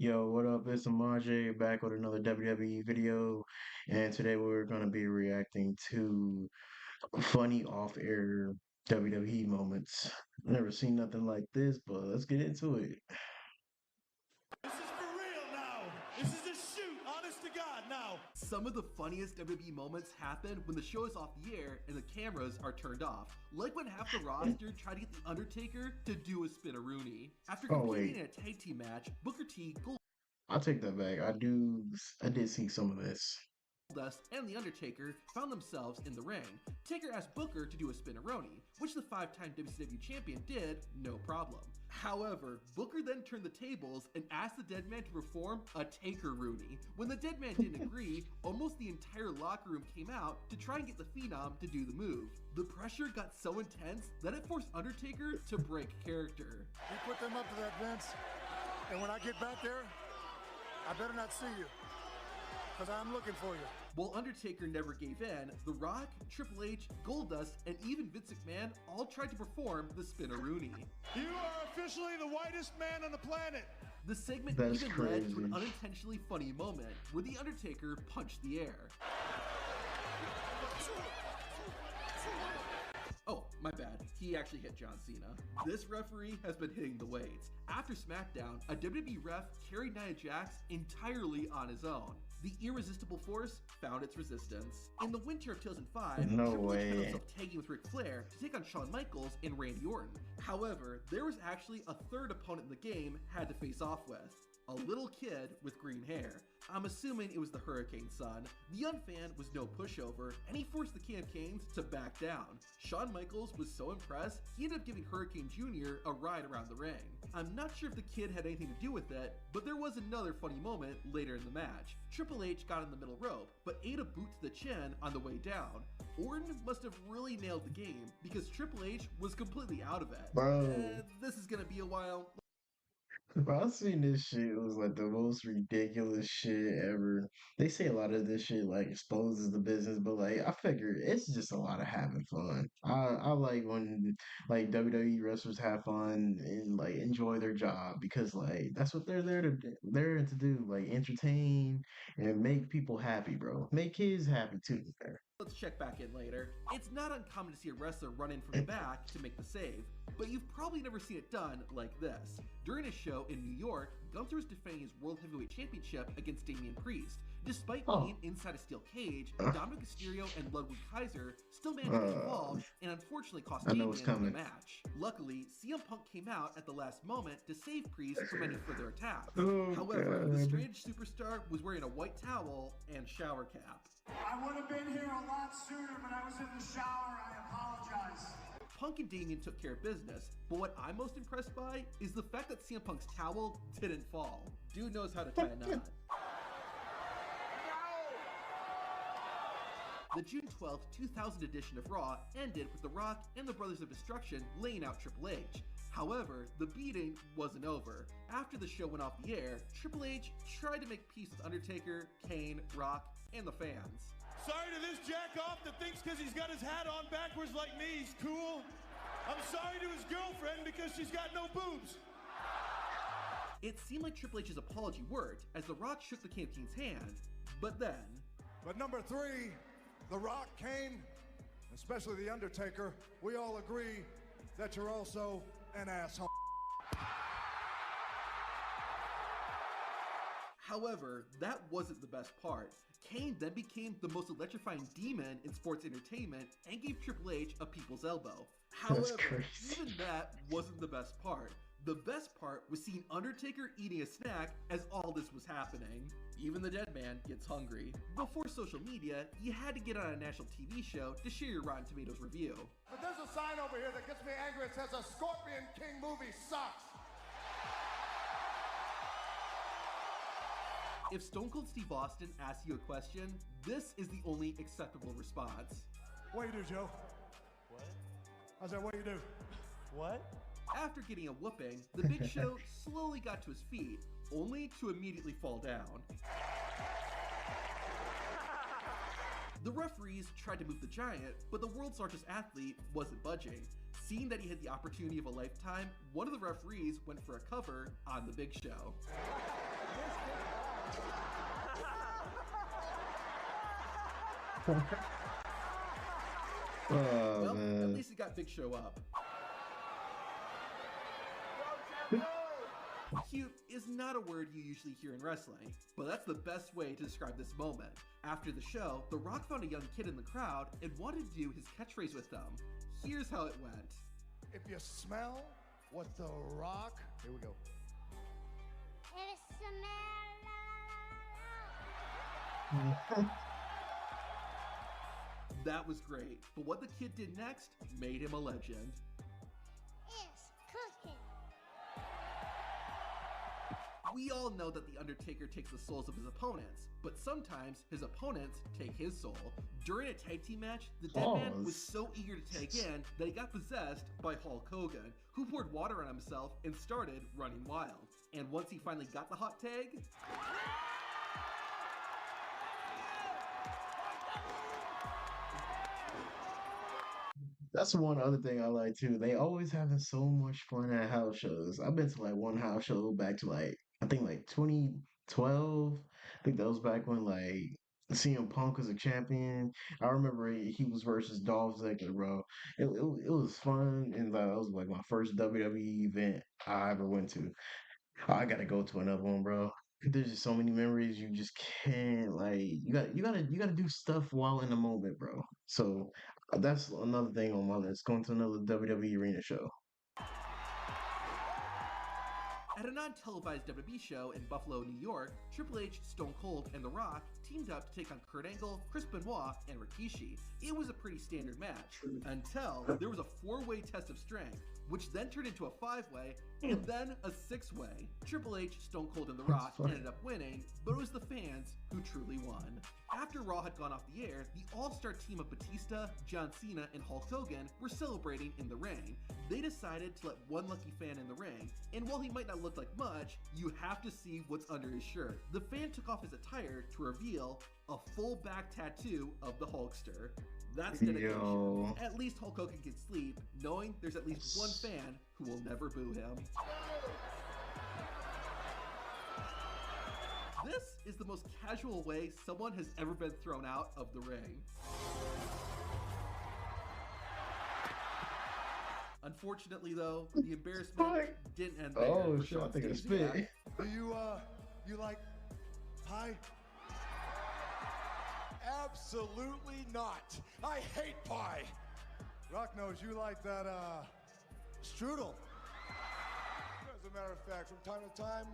Yo, what up? It's Amaje back with another WWE video, and today we're going to be reacting to funny off-air WWE moments. Never seen nothing like this, but let's get into it. This is for real now. This is a shoot, honest to God now. Some of the funniest WWE moments happen when the show is off the air and the cameras are turned off. Like when half the roster tried to get The Undertaker to do a spin-a-rooney. After Oh competing wait, in a tag team match, Booker T, I'll take that back. I did see some of this. Goldust, and The Undertaker found themselves in the ring. Taker asked Booker to do a spin-a-roni, which the 5-time WCW champion did, no problem. However, Booker then turned the tables and asked the dead man to perform a Taker-rooney. When the dead man didn't agree, almost the entire locker room came out to try and get the Phenom to do the move. The pressure got so intense that it forced Undertaker to break character. You put them up to that, Vince, and when I get back there, I better not see you, because I'm looking for you. While Undertaker never gave in, The Rock, Triple H, Goldust, and even Vince McMahon all tried to perform the spin-a-rooney. You are officially the whitest man on the planet. The segment That's even led to an crazy. unintentionally funny moment where The Undertaker punched the air. Oh, my bad. He actually hit John Cena. This referee has been hitting the weights. After SmackDown, a WWE ref carried Nia Jax entirely on his own. The irresistible force found its resistance. In the winter of 2005, No Triple H found way. himself tagging with Ric Flair to take on Shawn Michaels and Randy Orton. However, there was actually a third opponent in the game had to face off with. A little kid with green hair. I'm assuming it was the Hurricane son. The young fan was no pushover, and he forced the King of Canes to back down. Shawn Michaels was so impressed, he ended up giving Hurricane Jr. a ride around the ring. I'm not sure if the kid had anything to do with it, but there was another funny moment later in the match. Triple H got in the middle rope, but ate a boot to the chin on the way down. Orton must have really nailed the game, because Triple H was completely out of it. Bro. This is gonna be a while. Bro, I seen this shit. It was like the most ridiculous shit ever. They say a lot of this shit like exposes the business, but like I figure it's just a lot of having fun. I like when like WWE wrestlers have fun and like enjoy their job because like that's what they're there to they're to do, like entertain and make people happy, bro. Make kids happy too. Let's check back in later. It's not uncommon to see a wrestler run in from the back to make the save, but you've probably never seen it done like this. During a show in New York, Gunther was defending his World Heavyweight Championship against Damian Priest. Despite being inside a steel cage, Dominic Mysterio and Ludwig Kaiser still managed to get involved and unfortunately cost I know Damian what's the coming. match. Luckily, CM Punk came out at the last moment to save Priest from any further attacks. Oh, However, the God. strange superstar was wearing a white towel and shower cap. I would have been here a lot sooner, but I was in the shower. I apologize. Punk and Damian took care of business, but what I'm most impressed by is the fact that CM Punk's towel didn't fall. Dude knows how to tie a knot. The June 12th, 2000 edition of Raw ended with The Rock and the Brothers of Destruction laying out Triple H. However, the beating wasn't over. After the show went off the air, Triple H tried to make peace with Undertaker, Kane, Rock, and the fans. Sorry to this jack-off that thinks because he's got his hat on backwards like me, he's cool. I'm sorry to his girlfriend because she's got no boobs. It seemed like Triple H's apology worked as The Rock shook the King of Kings' hand, but then... But number 3, The Rock, Kane, especially The Undertaker, we all agree that you're also an asshole. However, that wasn't the best part. Kane then became the most electrifying demon in sports entertainment and gave Triple H a people's elbow. That's However, crazy. even that wasn't the best part. The best part was seeing Undertaker eating a snack as all this was happening. Even the dead man gets hungry. Before social media, you had to get on a national TV show to share your Rotten Tomatoes review. But there's a sign over here that gets me angry. It says a Scorpion King movie sucks. If Stone Cold Steve Austin asks you a question, this is the only acceptable response. What you do, Joe? What? I said, what you do? What? After getting a whooping, the Big Show slowly got to his feet, only to immediately fall down. The referees tried to move the Giant, but the world's largest athlete wasn't budging. Seeing that he had the opportunity of a lifetime, one of the referees went for a cover on the Big Show. Oh Well, at man. least it got Big Show up. Cute is not a word you usually hear in wrestling, but that's the best way to describe this moment. After the show, The Rock found a young kid in the crowd and wanted to do his catchphrase with them. Here's how it went. If you smell what The Rock... Here we go. That was great, but what the kid did next made him a legend. We all know that The Undertaker takes the souls of his opponents, but sometimes his opponents take his soul. During a tag team match, the dead man was so eager to tag in that he got possessed by Hulk Hogan, who poured water on himself and started running wild. And once he finally got the hot tag, That's one other thing I like too. They always having so much fun at house shows. I've been to like one house show back to like I think like 2012. I think that was back when like CM Punk was a champion. I remember he was versus Dolph Ziggler, bro. It was fun, and that was like my first WWE event I ever went to. I gotta go to another one, bro. There's just so many memories you just can't like. You gotta do stuff while in the moment, bro. So that's another thing on my list. Going to another WWE arena show. at a non-televised WWE show in Buffalo, New York, Triple H, Stone Cold, and The Rock teamed up to take on Kurt Angle, Chris Benoit, and Rikishi. It was a pretty standard match, until there was a four-way test of strength, which then turned into a five-way, and then a six-way. Triple H, Stone Cold, and The Rock ended up winning, but it was the fans who truly won. After Raw had gone off the air, the all-star team of Batista, John Cena, and Hulk Hogan were celebrating in the ring. They decided to let one lucky fan in the ring, and while he might not look like much, you have to see what's under his shirt. The fan took off his attire to reveal a full back tattoo of the Hulkster. That's dedication. Yo. At least Hulk Hogan can sleep, knowing there's at least one fan who will never boo him. This is the most casual way someone has ever been thrown out of the ring. Unfortunately, though, the embarrassment didn't end there. Oh for shit! I Sean think it's Stasiak. spit. Do you like pie? Absolutely not. I hate pie. Rock knows you like that, strudel. As a matter of fact, from time to time,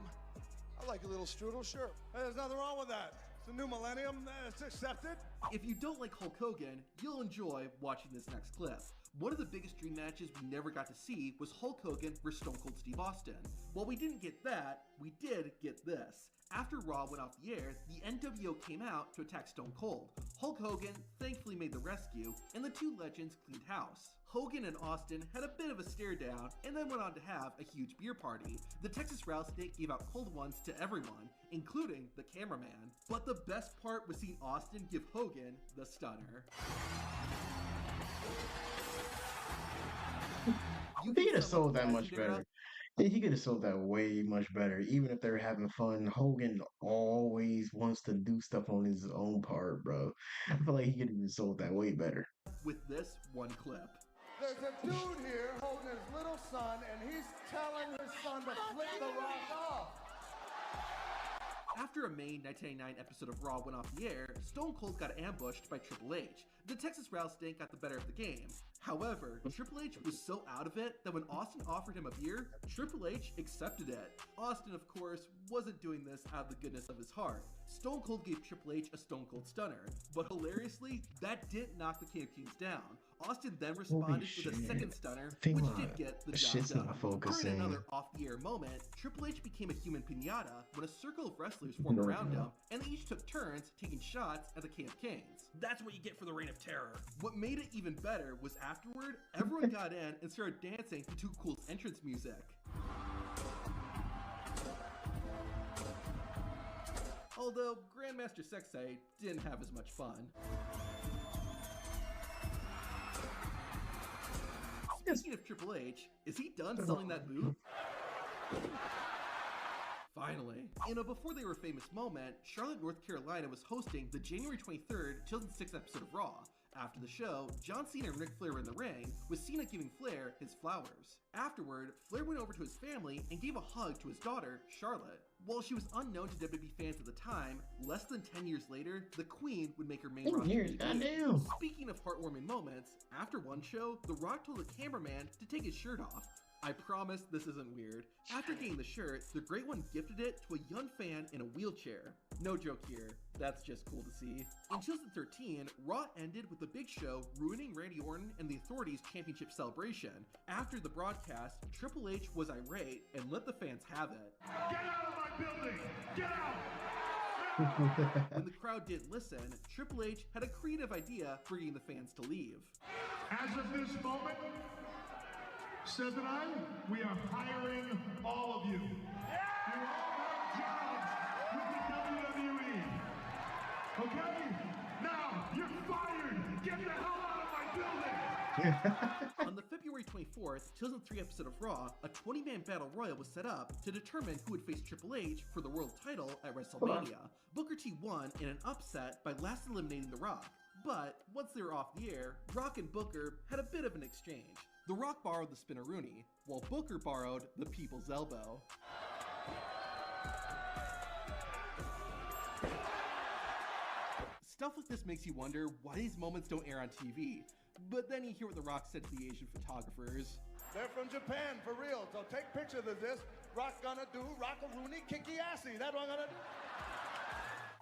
I like a little strudel, sure. Hey, there's nothing wrong with that. It's a new millennium, it's accepted. If you don't like Hulk Hogan, you'll enjoy watching this next clip. One of the biggest dream matches we never got to see was Hulk Hogan vs. Stone Cold Steve Austin. While we didn't get that, we did get this. After Raw went off the air, the NWO came out to attack Stone Cold. Hulk Hogan thankfully made the rescue, and the two legends cleaned house. Hogan and Austin had a bit of a stare down, and then went on to have a huge beer party. The Texas Rattlesnake gave out cold ones to everyone, including the cameraman. But the best part was seeing Austin give Hogan the stunner. He could have sold that much better. He could have sold that way much better. Even if they're having fun, Hogan always wants to do stuff on his own part, bro. I feel like he could have sold that way better. With this one clip. There's a dude here holding his little son, and he's telling his son to flip the Rock off. After a May 1999 episode of Raw went off the air, Stone Cold got ambushed by Triple H. The Texas Rattlesnake got the better of the game. However, Triple H was so out of it that when Austin offered him a beer, Triple H accepted it. Austin, of course, wasn't doing this out of the goodness of his heart. Stone Cold gave Triple H a Stone Cold Stunner, but hilariously, that didn't knock the King of Kings down. Austin then responded with a second stunner, which did get the job done. During another off-the-air moment, Triple H became a human piñata when a circle of wrestlers formed around him, and they each took turns taking shots at the King of Kings. That's what you get for the Reign of Terror. What made it even better was afterward, everyone got in and started dancing to Too Cool's entrance music. Although Grandmaster Sexay didn't have as much fun. Speaking of Triple H, is he done selling that move? Finally. In a Before They Were Famous moment, Charlotte, North Carolina was hosting the January 23rd, 2006 episode of Raw. After the show, John Cena and Ric Flair were in the ring, with Cena giving Flair his flowers. Afterward, Flair went over to his family and gave a hug to his daughter, Charlotte. While she was unknown to WWE fans at the time, less than 10 years later, the Queen would make her main roster debut. Goddamn. Speaking of heartwarming moments, after one show, The Rock told the cameraman to take his shirt off. I promise this isn't weird. After getting the shirt, the Great One gifted it to a young fan in a wheelchair. No joke here, that's just cool to see. In 2013, Raw ended with The Big Show ruining Randy Orton and the Authority's championship celebration. After the broadcast, Triple H was irate and let the fans have it. Get out of my building! Get out! When the crowd didn't listen, Triple H had a creative idea for getting the fans to leave. As of this moment, Seth and I, we are hiring all of you. You all have jobs with the WWE. Okay? Now, you're fired! Get the hell out of my building! On the February 24th, 2003 episode of Raw, a 20-man battle royal was set up to determine who would face Triple H for the world title at WrestleMania. Booker T won in an upset by last eliminating The Rock. But once they were off the air, Rock and Booker had a bit of an exchange. The Rock borrowed the Spinneroonie, while Booker borrowed the People's Elbow. Stuff like this makes you wonder why these moments don't air on TV. But then you hear what The Rock said to the Asian photographers. They're from Japan, for real. So take pictures of this. Rock gonna do Rockaroony Kicky Assy. That's what I'm gonna do.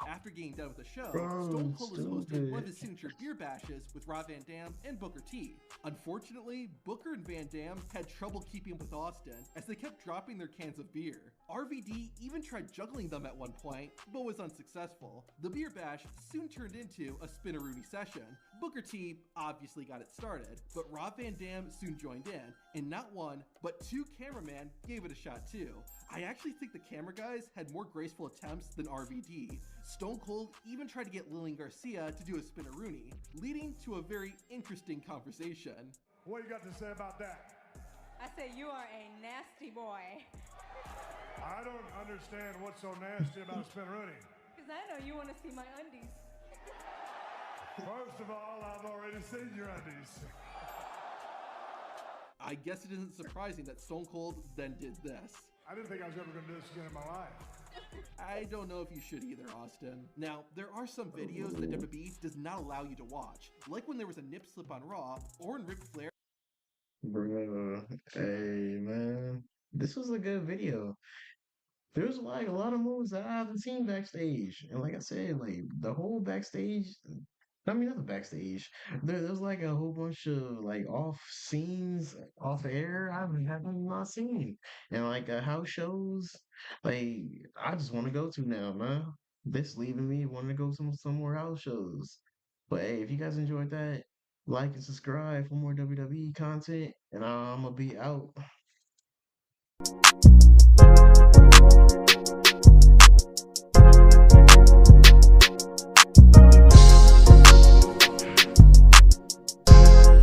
After getting done with the show, Bro, Stone Cold was hosting stupid. one of his signature beer bashes with Rob Van Dam and Booker T. Unfortunately, Booker and Van Dam had trouble keeping up with Austin as they kept dropping their cans of beer. RVD even tried juggling them at one point, but was unsuccessful. The beer bash soon turned into a Spinneroonie session. Booker T obviously got it started, but Rob Van Dam soon joined in, and not one, but two cameramen gave it a shot too. I actually think the camera guys had more graceful attempts than RVD. Stone Cold even tried to get Lillian Garcia to do a Spinneroonie, leading to a very interesting conversation. What you got to say about that? I say you are a nasty boy. I don't understand what's so nasty about a Spinneroonie. Because I know you want to see my undies. First of all, I've already seen your undies. I guess it isn't surprising that Stone Cold then did this. I didn't think I was ever going to do this again in my life. I don't know if you should either, Austin. Now, there are some videos that WWE does not allow you to watch, like when there was a nip slip on Raw, or when Ric Flair. Bro, hey man, this was a good video. There's like a lot of moves that I haven't seen backstage, and like I said, like the whole backstage. I mean, not the backstage. There's like a whole bunch of like off scenes, off air I have not seen, and like house shows. Like I just want to go to now, man. This leaving me wanting to go some more house shows. But hey, if you guys enjoyed that, like and subscribe for more WWE content, and I'm gonna be out.